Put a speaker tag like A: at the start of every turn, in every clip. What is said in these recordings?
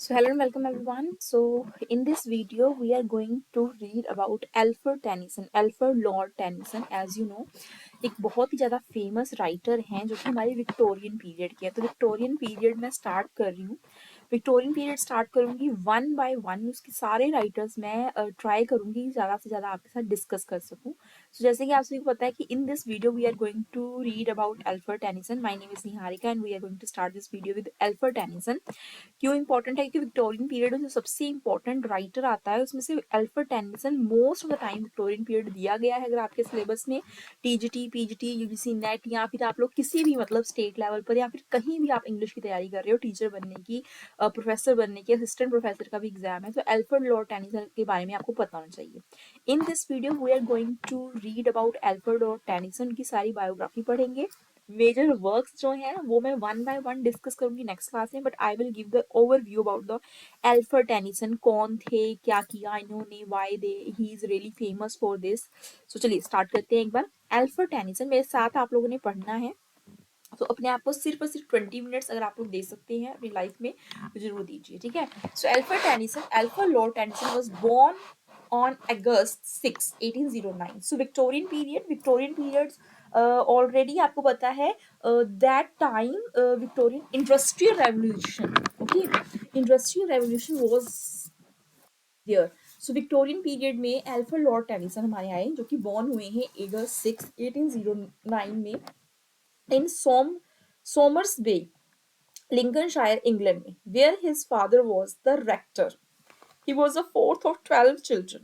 A: So hello and welcome everyone. So in this video we are going to read about Alfred Tennyson, Alfred Lord Tennyson. As you know, एक बहुत ही ज़्यादा famous writer हैं जो कि हमारे Victorian period के हैं. तो विक्टोरियन पीरियड में स्टार्ट कर रही हूँ. विक्टोरियन पीरियड स्टार्ट करूँगी वन बाय वन. उसके सारे राइटर्स मैं ट्राई करूँगी ज़्यादा से ज़्यादा आपके साथ डिस्कस कर सकूँ. सो जैसे कि आप सभी को पता है कि in this video we are going to read about Alfred Tennyson. My name is Niharika and we are going to start this video with Alfred Tennyson. क्यों इंपॉर्टेंट है? क्योंकि विक्टोरियन पीरियड में जो सबसे इंपॉर्टेंट राइटर आता है उसमें से Alford Tennyson most of the time Victorian period दिया गया है. अगर आपके सिलेबस में टीजीटी, पीजीटी, यूजीसी नेट या फिर आप लोग किसी भी मतलब स्टेट लेवल पर या फिर कहीं भी आप इंग्लिश की तैयारी कर रहे हो, टीचर बनने की, प्रोफेसर बनने की, असिस्टेंट प्रोफेसर का भी एग्जाम है, तो एल्फर्ड लॉर्ड टेनिसन के बारे में आपको पता होना चाहिए. In this video we are going to read about Alfred Lord Tennyson की सारी बायोग्राफी पढ़ेंगे. मेजर वर्क्स जो हैं वो मैं वन बाय वन डिस्कस करूंगी नेक्स्ट क्लास में, but I will give the overview about the Alfred Tennyson. कौन थे, क्या किया इन्होंने, why they he is really famous for this. So चलिए स्टार्ट करते हैं एक बार. एल्फर्ड टेनिसन मेरे साथ आप लोगों ने पढ़ना है, तो अपने आप को सिर्फ और सिर्फ 20 मिनट्स अगर आप लोग दे सकते हैं अपनी लाइफ में तो जरूर दीजिए, ठीक है. So Alfred Tennyson, Alfred Lord Tennyson was born on August 6, 1809. So Victorian periods already आपको पता है that time Victorian industrial revolution, okay, industrial revolution was there. So Victorian period में एल्फर्ड लॉर्ड टेनिसन हमारे आए जो कि बॉर्न हुए हैं अगस्त 6, 1809 में इन सोमर्स बे, लिंकनशायर, इंग्लैंड में, where his father was the rector. He was the fourth of 12 children.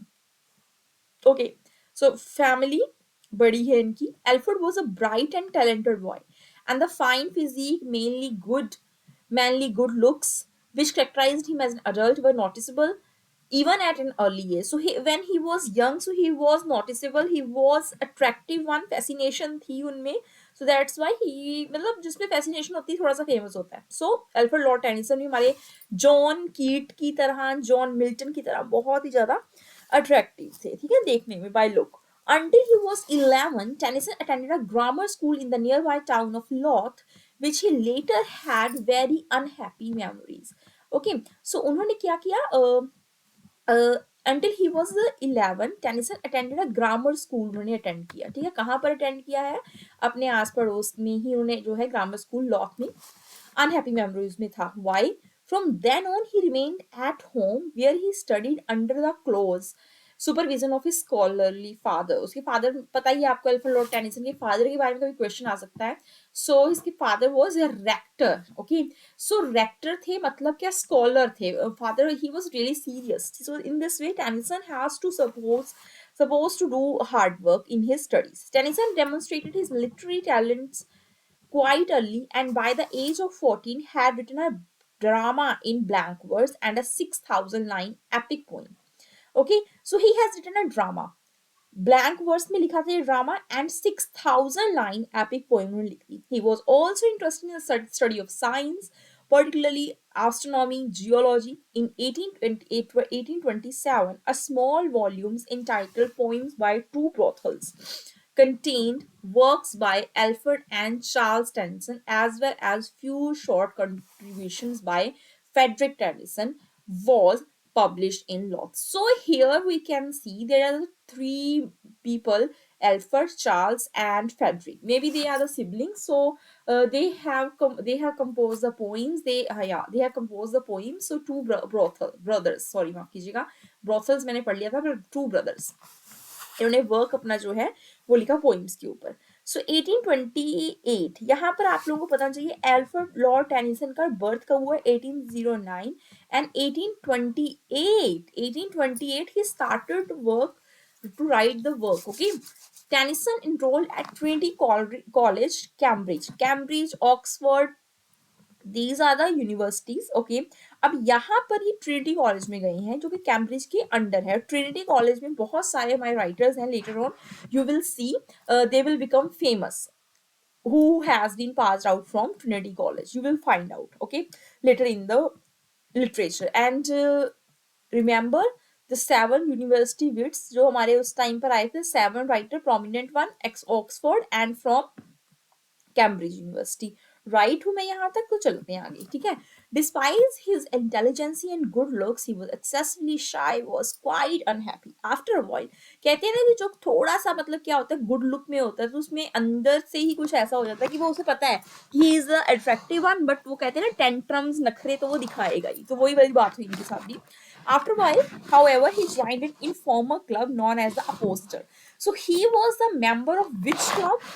A: Okay, so family बड़ी है इनकी. Alfred was a bright and talented boy, and the fine physique, manly good looks, which characterized him as an adult, were noticeable even at an early age. So when he was young, so he was noticeable, he was attractive one, fascination थी उनमें. So that's why he, मतलब जिसमें fascination होती है थोड़ा सा famous होता है. So Alfred Lord Tennyson भी हमारे जॉन कीट की तरह, जॉन मिल्टन की तरह बहुत ही ज्यादा अट्रैक्टिव थे, ठीक है, देखने में by look. Until he was 11, Tennyson attended a grammar school in the nearby town of Louth, which he later had very unhappy memories. Okay, so उन्होंने क्या किया? Until he was 11, Tennyson attended a grammar school. उन्होंने attend किया, ठीक है. कहाँ पर attend किया है? अपने आस पड़ोस में ही उन्होंने जो है ग्रामर स्कूल लॉथ में अनहैप्पी मेमोरीज में था. Y? From then on, he remained at home where he studied under the close supervision of his scholarly father. उसके फादर, पता ही आपको एल्फ्रेड लॉर्ड टेनिसन के फादर के बारे में कभी क्वेश्चन आ सकता है. सो इसके father was a rector. Okay, so rector थे मतलब क्या? स्कॉलर थे. Father he was really serious. So in this way Tennyson has to supposed to do hard work in his studies. Tennyson demonstrated his literary talents quite early, and by the age of 14 had written a drama in blank verse and a 6,000 line epic poem. Okay, so he has written a drama. Blank verse में लिखा था ये drama, and 6,000 line epic poem उन्होंने लिख दी. He was also interested in the study of science, particularly astronomy, geology. In 1827, a small volumes entitled Poems by Two Brothels contained works by Alfred and Charles Tennyson, as well as few short contributions by Frederick Tennyson, was published in lots. So here we can see there are three people: Alfred, Charles, and Frederick. Maybe they are the siblings. So they have composed the poems. They have composed the poems. So two brothers. Sorry, माफ कीजिएगा. Brothels मैंने पढ़ लिया था, पर two brothers. इन्होंने work अपना जो है वो लिखा पोइम्स के ऊपर. सो 1828, यहाँ पर आप लोगों को पता चाहिए एल्फ्रेड लॉर्ड टेनिसन का बर्थ कब हुआ? 1809. And 1828 he started work to write the work. Okay, Tennyson enrolled at Trinity College, Cambridge, Oxford. These are the universities. Okay, अब यहाँ पर ही ट्रिनिटी कॉलेज में गए हैं जो कि कैम्ब्रिज के अंडर है. ट्रिनिटी कॉलेज में बहुत सारे हमारे राइटर्स हैं. Later on you will see they will become famous who has been passed out from Trinity College. You will find out, okay, later in the literature. And remember the 7 university wits जो हमारे उस time पर आए थे. 7 writer, prominent one ex Oxford and from Cambridge University. Right हूँ मैं यहाँ तक? तो चलते हैं आगे, ठीक है। Despite his intelligence and good looks, he was excessively shy, was quite unhappy. After a while, कहते हैं ना कि जो थोड़ा सा मतलब क्या होता है गुड लुक में होता है तो उसमें अंदर से ही कुछ ऐसा हो जाता है कि वो उसे पता है कि he is attractive one, but वो कहते हैं ना टेंट्रम्स नखरे तो वो दिखाएगा ही, तो वही वाली बात हुई इनके साथ भी. After a while, however, he joined an informal club known as the Apostle. So he was a member of which club?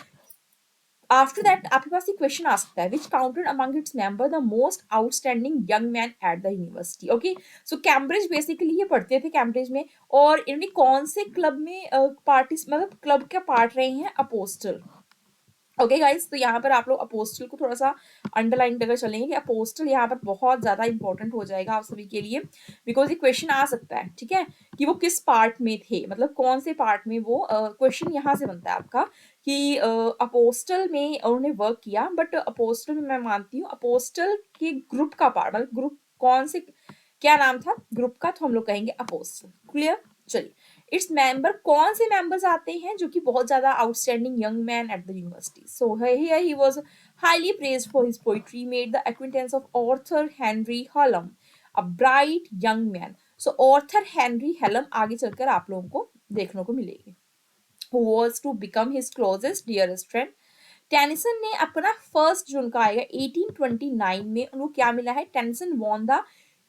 A: After that, आपके पास ये क्वेश्चन आ सकता है, which counted among its member the most outstanding young man at the university. Okay, so Cambridge basically ये पढ़ते थे Cambridge में, और इन्होंने कौन से क्लब में पार्टिस मतलब क्लब का पार्ट रहे हैं? अपोस्टल. ओके गाइस, तो यहाँ पर आप लोग अपोस्टल को थोड़ा सा अंडरलाइन करके चलेंगे कि अपोस्टल यहाँ पर बहुत ज्यादा इंपॉर्टेंट हो जाएगा आप सभी के लिए, बिकॉज ये क्वेश्चन आ सकता है, ठीक है, कि वो किस पार्ट में थे, मतलब कौन से पार्ट में वो क्वेश्चन यहाँ से बनता है आपका कि अपोस्टल में उन्होंने वर्क किया, बट अपोस्टल में मैं मानती हूँ अपोस्टल के ग्रुप का पार्ट, मतलब ग्रुप कौन से, क्या नाम था ग्रुप का, तो हम लोग कहेंगे अपोस्टल. क्लियर? चलिए, इट्स मेंबर कौन से मेंबर्स आते हैं जो कि बहुत ज्यादा outstanding young man at the university. So here he was highly praised for his poetry, made the acquaintance of author Henry Hallam, a bright young man. So author Henry Hallam आगे चलकर आप लोगों को देखने को मिलेगी, who was to become his closest dearest friend. Tennyson ने अपना फर्स्ट जो उनका आएगा 1829 में, उनको क्या मिला है? Tennyson won the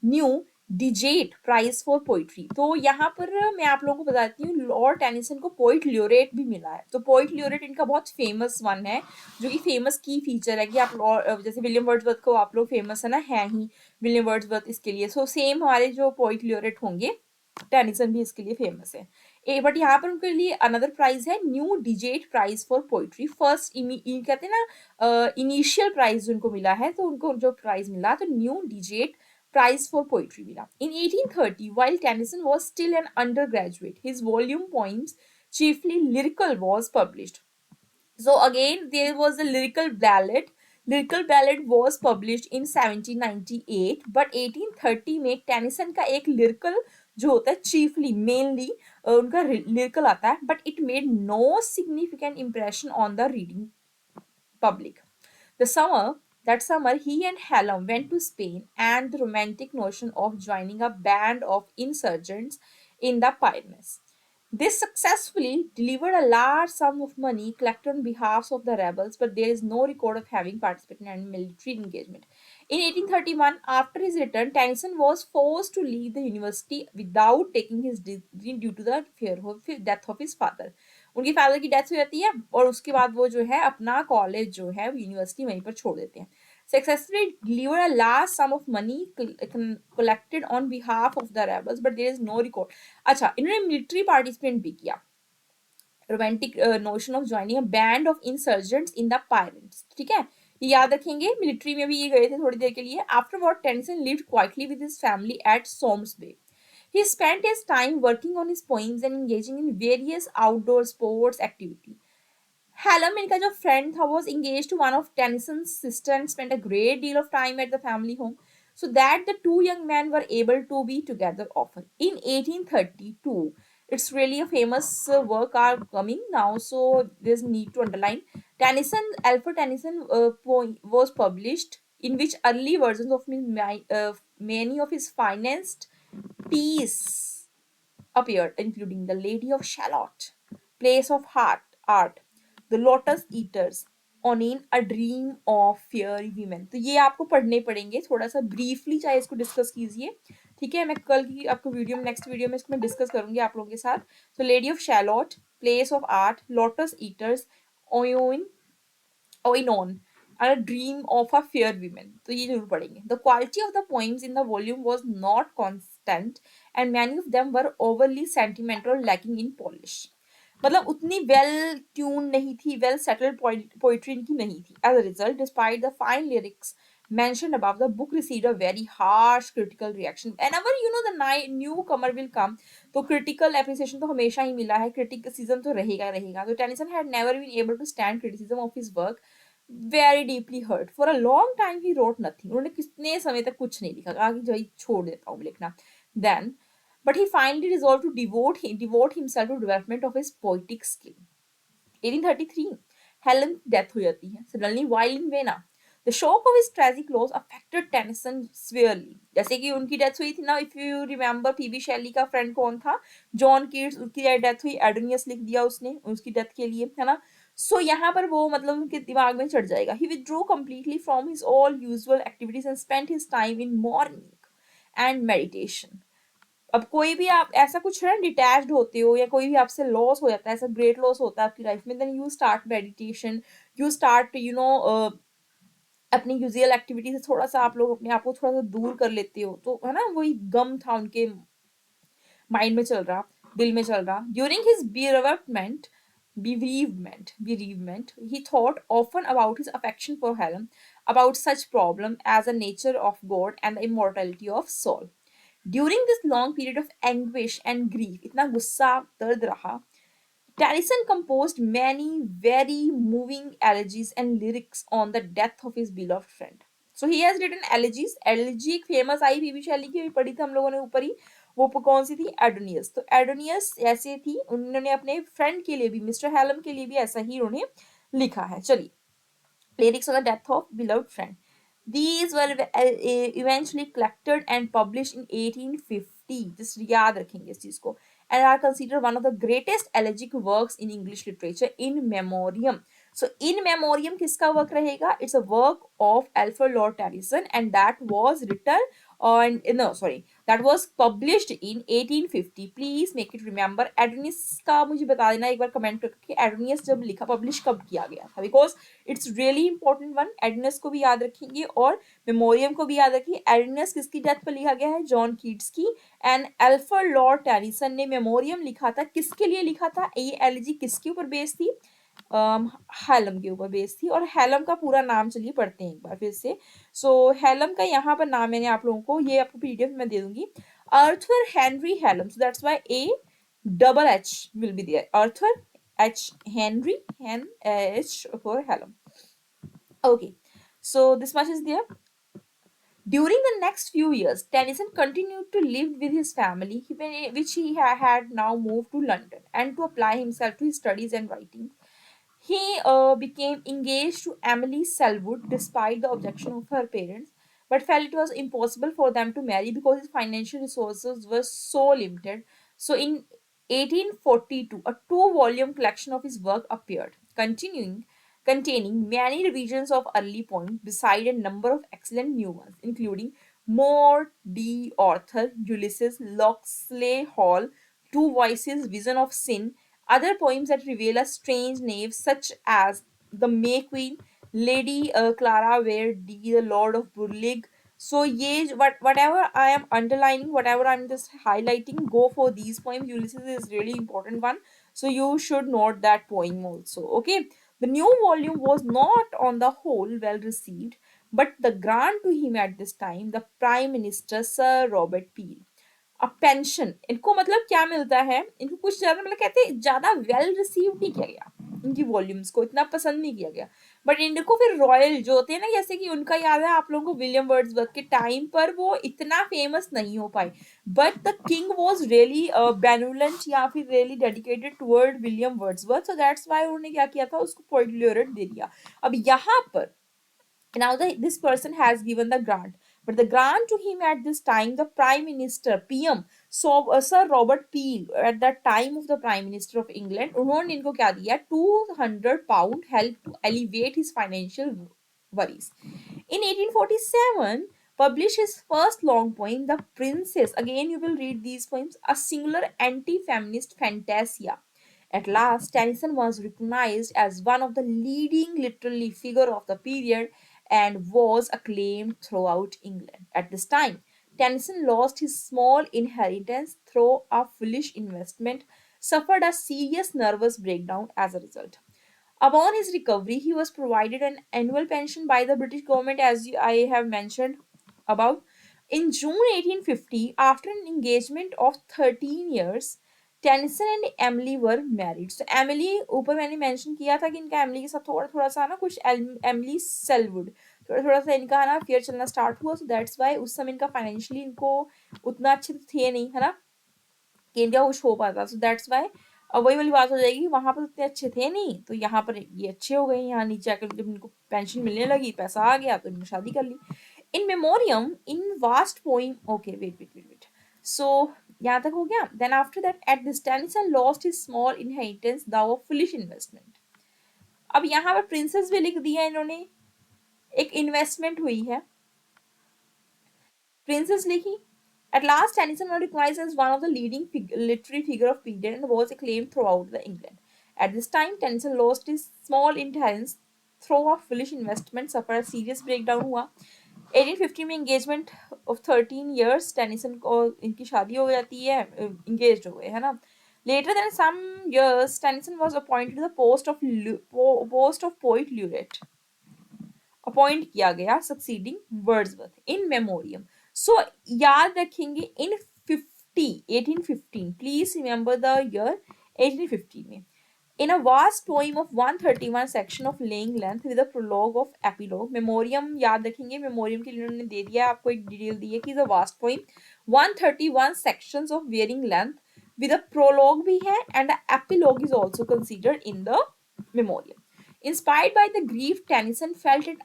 A: Newdigate prize for poetry. तो यहाँ पर मैं आप लोगों को बताती हूँ, लॉर्ड टेनिसन को पोइट ल्योरेट भी मिला है. तो पोइट ल्योरेट इनका बहुत फेमस वन है, जो कि फेमस की फीचर है कि आप जैसे विलियम वर्ड्सवर्थ को आप लोग फेमस है ना, है ही विलियम वर्ड्सवर्थ इसके लिए. सो सेम हमारे जो पोइट ल्योरेट होंगे, टेनिसन भी इसके लिए फेमस है. बट यहाँ पर उनके लिए अनदर प्राइज है, Newdigate prize for poetry. First कहते हैं ना इनिशियल प्राइज उनको मिला है, तो उनको जो प्राइज मिला तो Newdigate prize for poetry मिला. In 1830, while Tennyson was still an undergraduate, his volume poems, chiefly lyrical, was published. So again, there was a lyrical ballad. Lyrical ballad was published in 1798, but 1830 में Tennyson का एक lyrical जो होता है chiefly mainly उनका lyrical आता है, but it made no significant impression on the reading public. The summer, that summer, he and Hallam went to Spain, and the romantic notion of joining a band of insurgents in the Pyrenees. This successfully delivered a large sum of money collected on behalf of the rebels, but there is no record of having participated in any military engagement. In 1831, after his return, Tennyson was forced to leave the university without taking his degree due to the fear of death of his father. उनके father की death हो जाती है, और उसके बाद वो जो है अपना कॉलेज जो है यूनिवर्सिटी वहीं पर छोड़ देते हैं. Successfully delivered a large sum of money collected on behalf of the rebels, but there is no record. अच्छा, इन्होंने मिलिट्री पार्टिसिपेट भी किया. Romantic notion of joining a band of insurgents in the pirates, ठीक है, ये याद रखेंगे. Military में भी ये गए थे थोड़ी देर के लिए. After what Tennyson lived quietly with his family at Somersby. He spent his time working on his poems and engaging in various outdoor sports activity. Hallam, इनका जो friend था, was engaged to one of Tennyson's sister and spent a great deal of time at the family home, so that the two young men were able to be together often. In 1832, it's really a famous work are coming now, so there's need to underline. Tennyson, Alfred Tennyson was published, in which early versions of many of his finest piece appeared, including The Lady of Shalott, Place of Heart, Art, The Lotus Eaters, Onin, A Dream of Fairy Women. तो ये आपको पढ़ने पड़ेंगे थोड़ा सा briefly, चाहे इसको discuss कीजिए, ठीक है. मैं कल की आपको वीडियो में, नेक्स्ट वीडियो में इसको मैं डिस्कस करूंगी आप लोगों के साथ. तो lady of Shalott, palace of art, lotus eaters, Oenone Oenone, A Dream of a Fair Woman. तो ये जरूर पढ़ेंगे. The quality of the poems in the volume was not constant, and many of them were overly sentimental, lacking in polish. मतलब उतनी well tune नहीं थी, well settled poetry इनकी नहीं थी. As a result, despite the fine lyrics mentioned above, the book received a very harsh critical reaction. Whenever the newcomer will come, तो critical appreciation तो हमेशा ही मिला है, criticism तो रहेगा रहेगा. तो Tennyson had never been able to stand criticism of his work. Very deeply hurt. For a long time he wrote nothing. उन्होंने कितने समय तक कुछ नहीं लिखा, आगे जो छोड़ देता हूँ लिखना. Then, but he finally resolved to devote himself to development of his poetic skill. 1833, Helen death हो जाती है suddenly while in Vienna. The shock of his tragic loss affected Tennyson severely. जैसे कि उनकी डेथ हुई थी ना, if you remember PB Shelley का फ्रेंड कौन था, जॉन कीट्स, उसकी डेथ हुई, एडोनियस लिख दिया उसने उसकी डेथ के लिए, है ना। सो यहाँ पर वो मतलब उनके दिमाग में चढ़ जाएगा. ही withdrew completely from his all usual activities and spent his time in mourning and meditation. अब कोई भी आप ऐसा कुछ है डिटैच्ड होते हो या कोई भी आपसे लॉस हो जाता है, ऐसा ग्रेट लॉस होता है आपकी लाइफ में, then you start meditation, you start अपनी यूजुअल एक्टिविटी से थोड़ा सा आप लोग अपने आप को थोड़ा सा दूर कर लेते हो, तो है ना वही गम था उनके माइंड में चल रहा, दिल में चल रहा. During his bereavement, he thought often about his affection for Helen, about such problem as the nature of God and the immortality of soul. During this long period of anguish and grief, इतना गुस्सा दर्द रहा, Tennyson composed many very moving elegies and lyrics on the death of his beloved friend. So he has written elegies. Elegy एक famous I बीबी शैली की, भी पढ़ी थी हम लोगों ने ऊपर ही. वो कौन सी थी? एडोनियस. तो एडोनियस ऐसे थी, उन्होंने अपने फ्रेंड के लिए भी, मिस्टर हेलम के लिए भी ऐसा ही उन्होंने लिखा है. चलिए, lyrics on the death of beloved friend. These were eventually collected and published in 1850. Just याद रखेंगे इस चीज को. And are considered one of the greatest elegiac works in English literature in memoriam. So in memoriam किसका work रहेगा? It's a work of Alfred Lord Tennyson, and that was written on, no sorry, that was published in 1850. Please make it remember. Adonis का मुझे बता देना एक बार comment करके, एडोनियस जब लिखा पब्लिश कब किया गया था, because it's really important one. Adonais को भी याद रखेंगे और मेमोरियम को भी याद रखिए. एडोनियस किसकी डेथ पर लिखा गया है? जॉन कीट्स की. एंड अल्फ्रेड लॉर्ड टेनिसन ने मेमोरियम लिखा था, किसके लिए लिखा था? ये एलिजी किसके ऊपर बेस्ड थी? हेलम के ऊपर बेस्ड थी. और हेलम का पूरा नाम चलिए पढ़ते हैं एक बार फिर से. सो हेलम का यहाँ पर नाम मैंने आप लोगों को, ये आपको पीडीएफ में दे दूंगी, Arthur Henry Hallam. So that's why a double H will be there. Arthur H. Henry and H for Hallam. Okay, so this much is there. During the next few years, Tennyson continued to live with his family, which he had now moved to London, and to apply himself to his studies and writing. He became engaged to Emily Selwood despite the objection of her parents, but felt it was impossible for them to marry because his financial resources were so limited. So, in 1842, a two-volume collection of his work appeared, containing many revisions of early poems, beside a number of excellent new ones, including More D. Arthur, Ulysses, Locksley Hall, Two Voices, Vision of Sin, other poems that reveal a strange knave, such as The May Queen, Lady Clara Ware D, The Lord of Burleigh. So, whatever I am underlining, whatever I'm just highlighting, go for these poems. Ulysses is really important one. So, you should note that poem also. Okay. The new volume was not on the whole well received, but the grant to him at this time, the Prime Minister Sir Robert Peel, अब pension, इनको मतलब क्या मिलता है, इनको कुछ ज्यादा मतलब कहते हैं ज्यादा वेल रिसीव नहीं किया गया, इनकी वॉल्यूम्स को इतना पसंद नहीं किया गया, बट इनको फिर रॉयल जो होते हैं ना, जैसे कि उनका याद है आप लोगों को विलियम वर्ड्सवर्थ के टाइम पर वो इतना फेमस नहीं हो पाए, but the king was really benevolent या फिर really dedicated toward William Wordsworth, so that's why उन्होंने क्या किया था, उसको पोएट लॉरेट दे दिया. अब यहाँ पर now this person has given the grant, but the grant to him at this time, the prime minister PM, so Sir Robert Peel, at that time of the prime minister of England, उन्होंने इनको क्या दिया, £200 help to alleviate his financial worries. In 1847, published his first long poem, The Princess. Again, you will read these poems, a singular anti-feminist fantasia. At last, Tennyson was recognized as one of the leading literary figure of the period and was acclaimed throughout England. At this time, Tennyson lost his small inheritance through a foolish investment, suffered a serious nervous breakdown as a result. Upon his recovery, he was provided an annual pension by the British government, as I have mentioned above. In June 1850, after an engagement of 13 years, Tennyson and Emily were married. So Emily, ऊपर मैंने mention किया था कि इनका Emily के साथ थोड़ा थोड़ा सा ना कुछ Emily Selwood थोड़ा थोड़ा सा इनका ना फेयर चलना स्टार्ट हुआ. So that's why उस समय इनका financially इनको उतना अच्छे थे नहीं, है ना, कि इनका कुछ हो पाता. So that's why और वही वाली बात हो जाएगी, वहां पर उतने अच्छे थे नहीं तो यहाँ पर ये अच्छे हो गए, यहाँ नीचे आकर जब इनको पेंशन मिलने लगी, पैसा आ गया, तो इन्होंने शादी कर ली। In memoriam in vast poem, okay wait, so यहाँ तक हो गया। Then after that at this Tennyson lost his small inheritance though of foolish investment. अब यहाँ पर प्रिंसेस भी लिख दिया इन्होंने, एक इन्वेस्टमेंट हुई है, प्रिंसेस लिखी। At last, Tennyson was recognized as one of the leading literary figure of period and was acclaimed throughout the England. At this time, Tennyson lost his small inheritance through a foolish investment, suffered a serious breakdown हुआ। 1850 में engagement of 13 years, Tennyson को इनकी शादी हो जाती है, engaged हो गए है ना। Later than some years, Tennyson was appointed to the post of poet laureate, appoint किया गया succeeding Wordsworth in memoriam. So याद रखेंगे in 1815, please remember the year 1815 में, in a vast poem of 131 section of laying length with a prologue of epilogue, memoriam याद रखेंगे, memoriam के लिए उन्होंने दे दिया आपको एक डिटेल दी है कि is a vast poem 131 sections of varying length with a prologue भी है and a epilogue is also considered in the memoriam. Inspired by the grief, Tennyson felt it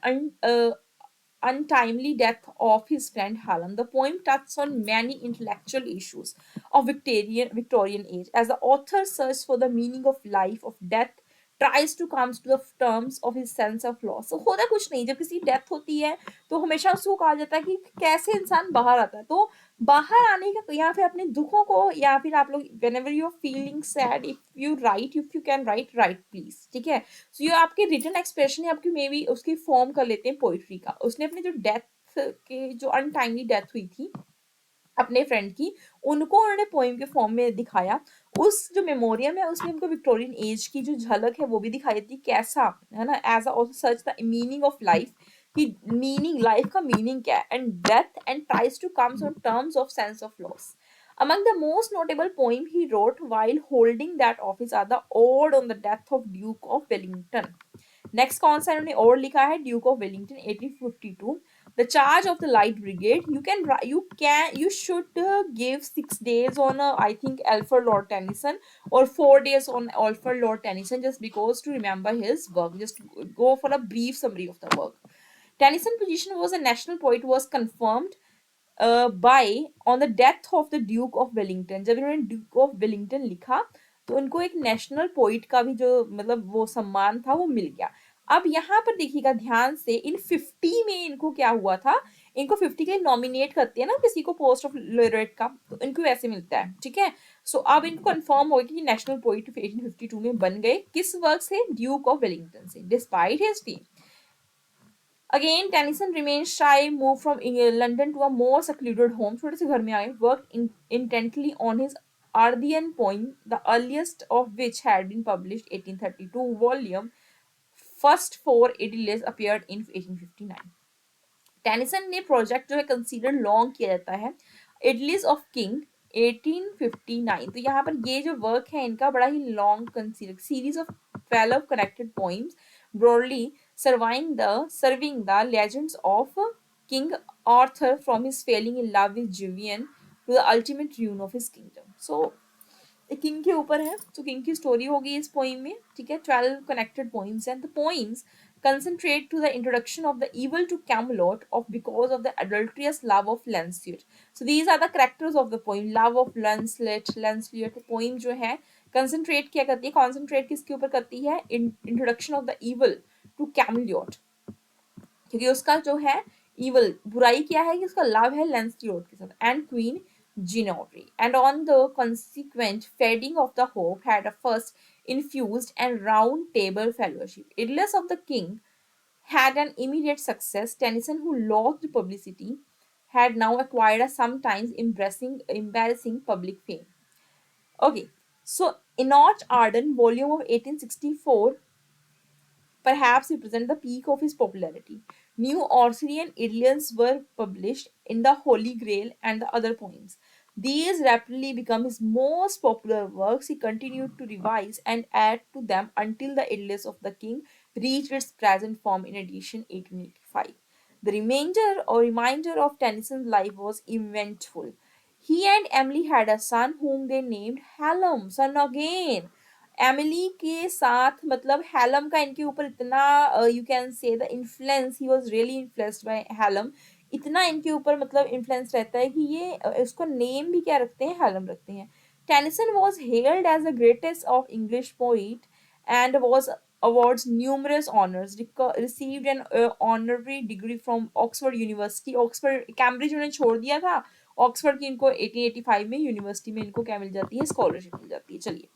A: untimely death of his friend Hallam. The poem touches on many intellectual issues of Victorian age. As the author searches for the meaning of life, of death, tries to come to the terms of his sense of loss. So होता कुछ नहीं, जब किसी death होती है तो हमेशा उसको कहा जाता है कि कैसे इंसान बाहर आता है। तो बाहर आने का या फिर अपने दुखों को, या फिर आप लोग whenever you are feeling sad, if you can write please, ठीक है। सो ये आपके रिटन एक्सप्रेशन है, आपकी मे बी उसकी फॉर्म कर लेते हैं पोइट्री का। उसने अपने जो डेथ के जो अनटाइमली डेथ हुई थी अपने फ्रेंड की, उनको उन्होंने पोइम के फॉर्म में दिखाया। उस जो मेमोरियम है उसमें उनको विक्टोरियन एज की जो झलक है वो भी दिखाई देती, कैसा है ना, as also search the meaning of life, कि मीनिंग, लाइफ का मीनिंग क्या है, and death, and tries to comes on terms of sense of loss. Among the most notable poem he wrote while holding that office are the Ode on the Death of Duke of Wellington. Next कौन सा इन्होंने और लिखा है, Duke of Wellington 1852, the charge of the light brigade. You should give 6 days on I think Alfred Lord Tennyson or 4 days on Alfred Lord Tennyson just because to remember his work. Just go for a brief summary of the work. Tennyson position was a national poet was confirmed by on the death of the Duke of Wellington. जब इन्होंने Duke of Wellington लिखा तो उनको एक national poet का भी जो मतलब वो सम्मान था वो मिल गया। अब यहाँ पर देखिएगा ध्यान से, इन 50 में इनको क्या हुआ था, इनको 50 के लिए नॉमिनेट करते हैं ना किसी को पोस्ट ऑफ लोरेट का, तो इनको ऐसे मिलता है, ठीक है। सो अब इनको कंफर्म हो गया कि नेशनल पोइट 1852 में बन गए, किस वर्क से, ड्यूक ऑफ वेलिंगटन से। Despite his fame, Again, Tennyson remained shy, moved from London to a more secluded home, छोटे से घर में आए, worked intently on his Ardean poem, the earliest of which had been published 1832 volume. First four idylls appeared in 1859. Tennyson ने project जो है consider long किया जाता है, इडलीज ऑफ किंग 1859। तो यहाँ पर ये जो वर्क है इनका बड़ा ही long considered series of 12 connected poems broadly serving the legends of King Arthur from his falling in love with Julian to the ultimate ruin of his kingdom. So king के ऊपर है, तो किंग की story होगी इस poem में, ठीक है। 12 connected poems and the poems concentrate to the introduction of the evil to Camelot of because of the adulterous love of Lancelot. So these are the characters of the poem, love of Lancelot poem जो है concentrate क्या करती है, concentrate किसके ऊपर करती है, introduction of the evil to Camelot, क्योंकि उसका जो है evil बुराई क्या है कि उसका लव है Lancelot के साथ, and Queen Guinevere, and on the consequent fading of the hope had a first infused and round table fellowship. Idylls of the King had an immediate success. Tennyson, who lost publicity, had now acquired a sometimes embarrassing public fame. Okay, so Enoch Arden, volume of 1864, perhaps represent the peak of his popularity. New Orcerian idylls were published in the Holy Grail and the other poems. These rapidly became his most popular works. He continued to revise and add to them until the Idylls of the King reached its present form in edition 1885. The remainder of Tennyson's life was eventful. He and Emily had a son whom they named Hallam, son again. Emily के साथ मतलब Hallam का इनके ऊपर इतना you can say the influence, he was really influenced by Hallam, इतना इनके ऊपर मतलब इन्फ्लुएंस रहता है कि ये इसको नेम भी क्या रखते हैं, हेलम रखते हैं। Tennyson was hailed as the greatest of English poet and was awards numerous honors, received an honorary degree from Oxford University। Oxford Cambridge उन्हें छोड़ दिया था, ऑक्सफोर्ड की इनको 1885 में यूनिवर्सिटी में इनको क्या मिल जाती है, स्कॉलरशिप मिल जाती है। चलिए,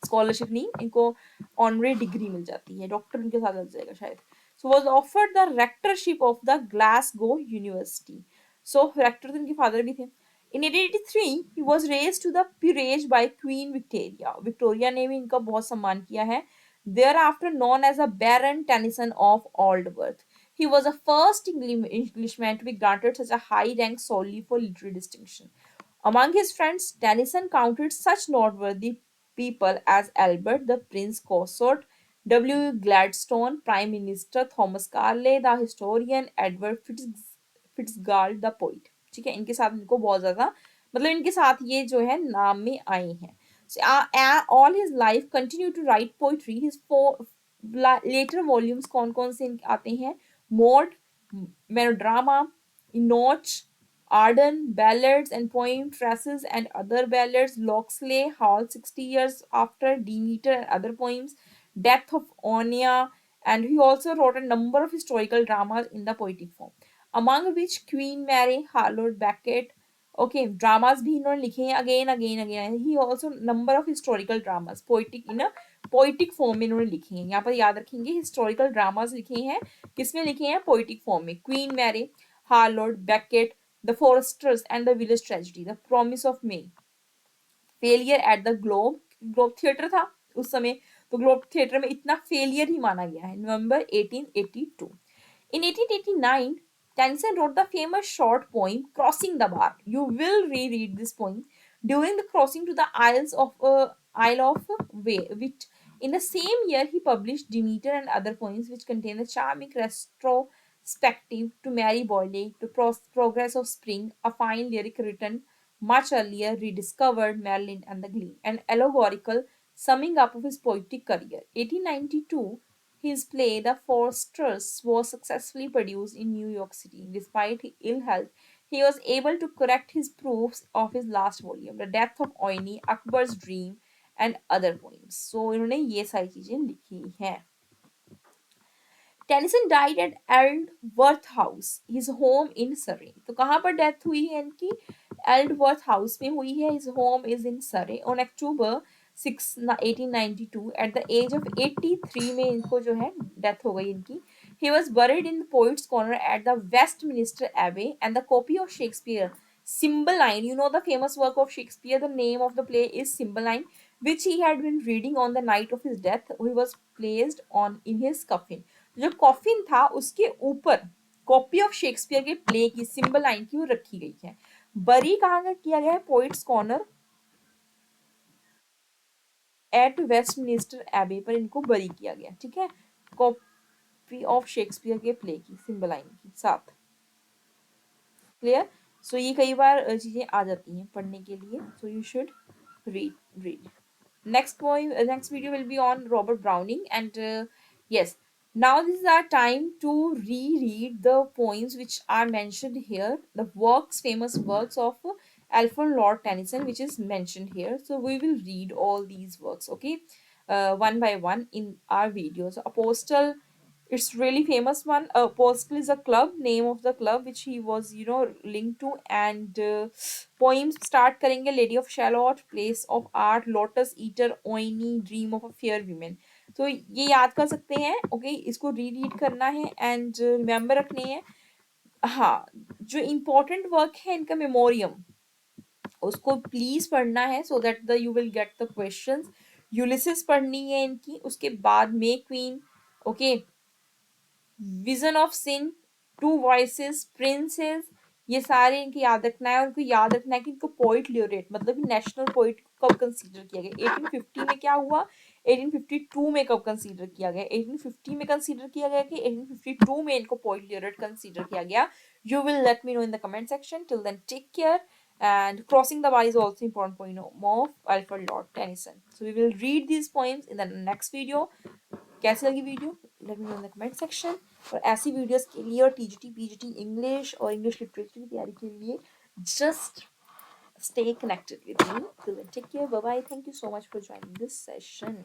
A: स्कॉलरशिप नहीं, इनको ऑनरी डिग्री मिल जाती है, डॉक्टर उनके साथ लग जाएगा शायद। So was offered the rectorship of the Glasgow university. So rector तो इनके फादर भी थे। In 1883 he was raised to the peerage by Queen Victoria। Victoria ने भी इनका बहुत सम्मान किया है। Thereafter known as a Baron Tennyson of Aldworth, he was the first Englishman to be granted such a high rank solely for literary distinction. Among his friends, Tennyson counted such noteworthy people as Albert the Prince Consort, W. Gladstone, Prime Minister Thomas Carlyle, the historian Edward Fitzgerald, the poet। ठीक है, इनके साथ इनको बहुत ज्यादा मतलब इनके साथ ये जो है नाम में आए हैं। So, all his life continued to write poetry। His four later volumes कौन कौन से आते हैं, Maud, Melodrama, Enoch, Arden, ballads and poem traces and other ballads, Locksley Hall 60 years after Demeter and other poems, Death of Onia, and he also wrote a number of historical dramas in the poetic form, among which Queen Mary, Harlow Beckett, okay, dramas भी इन्होंने लिखे हैं again he also number of historical dramas poetic in a poetic form में इन्होंने लिखे हैं। यहाँ पर याद रखेंगे historical dramas लिखे हैं, किसमें लिखे हैं, poetic form में। Queen Mary, Harlow Beckett, The Foresters and the Village Tragedy, The Promise of May, failure at the globe, globe theatre था उस समय, तो ग्लोब थिएटर में इतना फेलियर ही माना गया है, नवंबर 1882। In 1889, Tennyson wrote the famous short poem Crossing the Bar। You will reread this poem during the crossing to the Isle of Way, which in the same year he published Demeter and other poems which contain a charming retrospective to Mary Boyle, to Progress of Spring, a fine lyric written much earlier, rediscovered Marilyn and the Gleam, an allegorical summing up of his poetic career. 1892, his play The Foresters was successfully produced in New York City. Despite his ill health, he was able to correct his proofs of his last volume, The Death of Oini, Akbar's Dream, and other poems. So इन्होंने ये सारी चीजें लिखी हैं। Tennyson died at Aldworth house, his home in Surrey. तो कहाँ पर death हुई है इनकी, एल्डवर्थ हाउस में हुई है, his home is in Surrey. On October 6 1892 at the age of 83 में इनको जो है डेथ हो गई इनकी। He was buried in Poets' Corner at the Westminster Abbey and the copy of Shakespeare Cymbeline, you know the famous work of Shakespeare, the name of the play is Cymbeline, which he had been reading on the night of his death. He was placed on in his coffin। जो coffin था उसके ऊपर copy of Shakespeare के play की सिंबलाइन की वो रखी गई है। बरी कहाँ किया गया है, पोइट्स कॉर्नर एट वेस्टमिनिस्टर एबे पर इनको बरी किया गया। ठीक है, कॉपी ऑफ शेक्सपियर के प्ले की सिंबलाइन की साथ। क्लियर। सो ये कई बार चीजें आ जाती हैं पढ़ने के लिए, so you should read. Next video will be on Robert Browning, and yes, now this is our time to reread the poems which are mentioned here, the famous works of Alfred Lord Tennyson, which is mentioned here. So we will read all these works, okay, one by one in our video. So Apostle, it's really famous one. Apostle is a club, name of the club which he was linked to, and poems start करेंगे Lady of Shalott, Place of Art, Lotus Eater, Oini, Dream of a Fair Woman। तो ये याद कर सकते हैं, okay, इसको read करना है एंड रिमेम्बर रखने हैं। हाँ, जो इम्पोर्टेंट वर्क है इनका मेमोरियम, उसको प्लीज पढ़ना है so that the you will get the questions. Ulysses पढ़नी है इनकी, उसके बाद May queen, okay, vision of sin, two voices, princess, ये सारे इनके याद रखना है। उनको याद रखना है कि इनको पोइट ल्यूरेट मतलब कि नेशनल पोइट कब कंसीडर किया गया, 1850 में क्या हुआ, 1852 में कब कंसीडर किया गया, 1850 में कंसीडर किया गया कि 1852 में इनको पोइट ल्यूरेट कंसीडर किया गया। You will let me know in the comment section. Till then take care and crossing the bar is also important poem of Alfred Lord Tennyson. So we will read these poems in the next video. कैसी लगी video late me know in the comment section. और ऐसी videos के लिए और TGT PGT English और English literature की तैयारी के लिए just stay connected with me. Till then, take care. Bye bye. Thank you so much for joining this session.